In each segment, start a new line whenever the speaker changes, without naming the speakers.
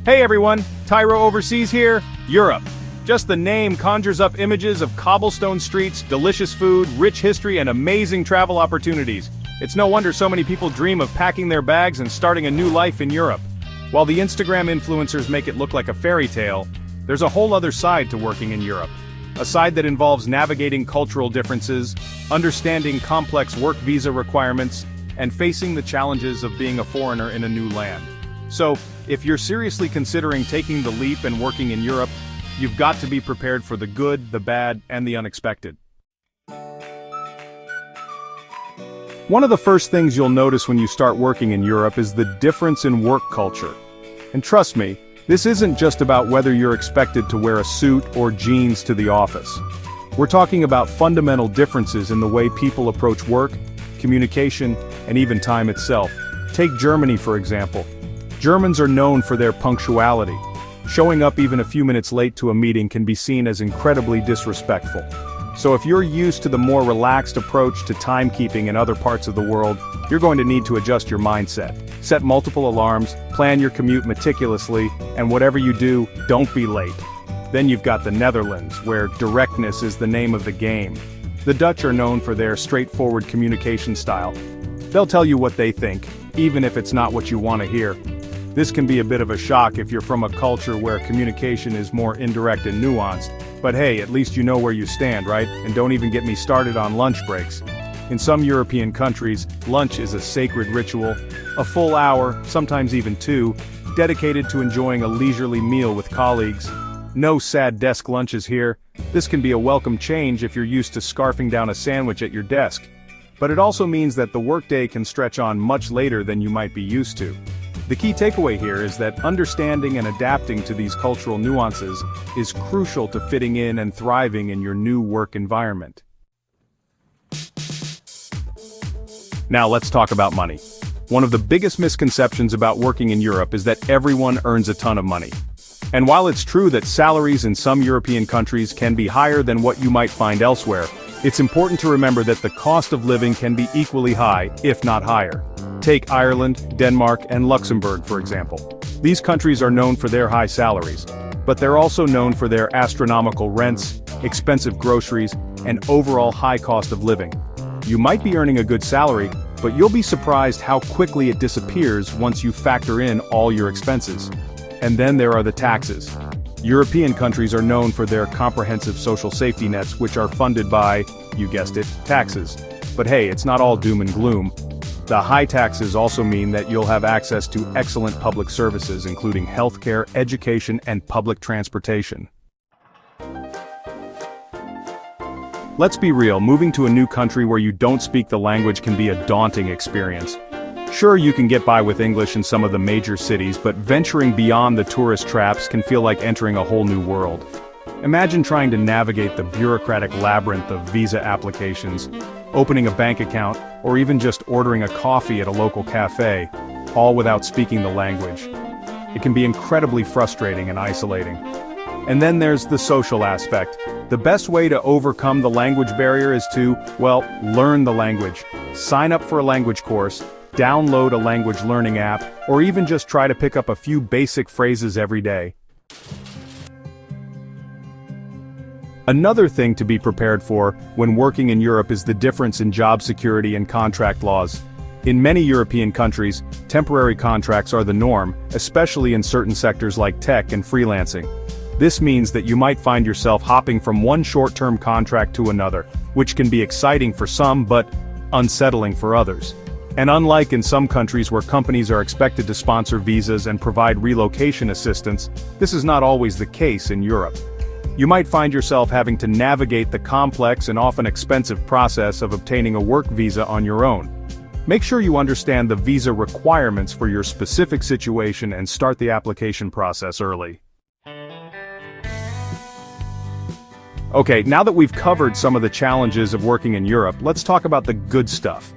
Hey everyone, Tyro Overseas here, Europe. Just the name conjures up images of cobblestone streets, delicious food, rich history, and amazing travel opportunities. It's no wonder so many people dream of packing their bags and starting a new life in Europe. While the Instagram influencers make it look like a fairy tale, there's a whole other side to working in Europe. A side that involves navigating cultural differences, understanding complex work visa requirements, and facing the challenges of being a foreigner in a new land. So, if you're seriously considering taking the leap and working in Europe, you've got to be prepared for the good, the bad, and the unexpected. One of the first things you'll notice when you start working in Europe is the difference in work culture. And trust me, this isn't just about whether you're expected to wear a suit or jeans to the office. We're talking about fundamental differences in the way people approach work, communication, and even time itself. Take Germany, for example. Germans are known for their punctuality. Showing up even a few minutes late to a meeting can be seen as incredibly disrespectful. So if you're used to the more relaxed approach to timekeeping in other parts of the world, you're going to need to adjust your mindset. Set multiple alarms, plan your commute meticulously, and whatever you do, don't be late. Then you've got the Netherlands, where directness is the name of the game. The Dutch are known for their straightforward communication style. They'll tell you what they think, even if it's not what you want to hear. This can be a bit of a shock if you're from a culture where communication is more indirect and nuanced. But hey, at least you know where you stand, right? And don't even get me started on lunch breaks. In some European countries, lunch is a sacred ritual, a full hour, sometimes even two, dedicated to enjoying a leisurely meal with colleagues. No sad desk lunches here. This can be a welcome change if you're used to scarfing down a sandwich at your desk. But it also means that the workday can stretch on much later than you might be used to. The key takeaway here is that understanding and adapting to these cultural nuances is crucial to fitting in and thriving in your new work environment. Now let's talk about money. One of the biggest misconceptions about working in Europe is that everyone earns a ton of money. And while it's true that salaries in some European countries can be higher than what you might find elsewhere, it's important to remember that the cost of living can be equally high, if not higher. Take Ireland, Denmark, and Luxembourg, for example. These countries are known for their high salaries, but they're also known for their astronomical rents, expensive groceries, and overall high cost of living. You might be earning a good salary, but you'll be surprised how quickly it disappears once you factor in all your expenses. And then there are the taxes. European countries are known for their comprehensive social safety nets, which are funded by, you guessed it, taxes. But hey, it's not all doom and gloom. The high taxes also mean that you'll have access to excellent public services, including healthcare, education, and public transportation. Let's be real, moving to a new country where you don't speak the language can be a daunting experience. Sure, you can get by with English in some of the major cities, but venturing beyond the tourist traps can feel like entering a whole new world. Imagine trying to navigate the bureaucratic labyrinth of visa applications, opening a bank account, or even just ordering a coffee at a local cafe, all without speaking the language. It can be incredibly frustrating and isolating. And then there's the social aspect. The best way to overcome the language barrier is to, well, learn the language. Sign up for a language course, download a language learning app, or even just try to pick up a few basic phrases every day. Another thing to be prepared for when working in Europe is the difference in job security and contract laws. In many European countries, temporary contracts are the norm, especially in certain sectors like tech and freelancing. This means that you might find yourself hopping from one short-term contract to another, which can be exciting for some but unsettling for others. And unlike in some countries where companies are expected to sponsor visas and provide relocation assistance, this is not always the case in Europe. You might find yourself having to navigate the complex and often expensive process of obtaining a work visa on your own. Make sure you understand the visa requirements for your specific situation and start the application process early. Okay, now that we've covered some of the challenges of working in Europe, let's talk about the good stuff.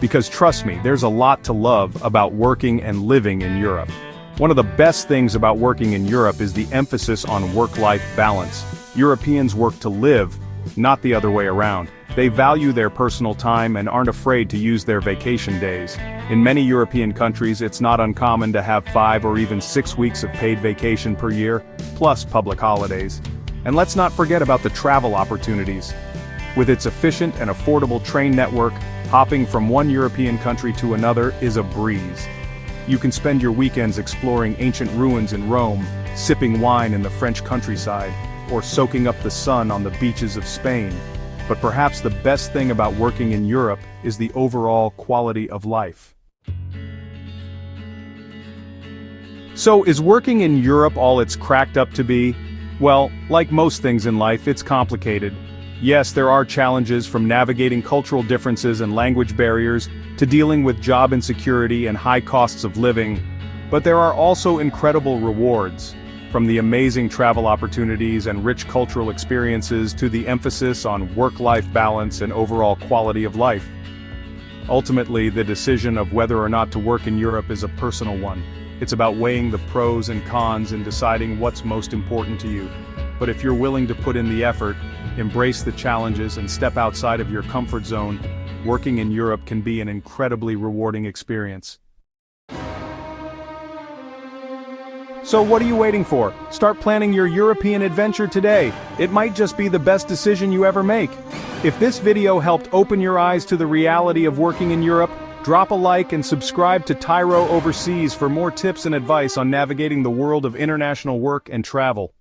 Because trust me, there's a lot to love about working and living in Europe. One of the best things about working in Europe is the emphasis on work-life balance. Europeans work to live, Not the other way around. They value their personal time and aren't afraid to use their vacation days. In many European countries, it's not uncommon to have 5 or even 6 weeks of paid vacation per year, plus public holidays. And let's not forget about the travel opportunities. With its efficient and affordable train network, hopping from one European country to another is a breeze. You can spend your weekends exploring ancient ruins in Rome, sipping wine in the French countryside, or soaking up the sun on the beaches of Spain. But perhaps the best thing about working in Europe is the overall quality of life. So, is working in Europe all it's cracked up to be? Well, like most things in life, it's complicated. Yes, there are challenges, from navigating cultural differences and language barriers, to dealing with job insecurity and high costs of living. But there are also incredible rewards. From the amazing travel opportunities and rich cultural experiences to the emphasis on work-life balance and overall quality of life. Ultimately, the decision of whether or not to work in Europe is a personal one. It's about weighing the pros and cons and deciding what's most important to you. But if you're willing to put in the effort, embrace the challenges and step outside of your comfort zone, working in Europe can be an incredibly rewarding experience. So what are you waiting for? Start planning your European adventure today. It might just be the best decision you ever make. If this video helped open your eyes to the reality of working in Europe, drop a like and subscribe to Tyro Overseas for more tips and advice on navigating the world of international work and travel.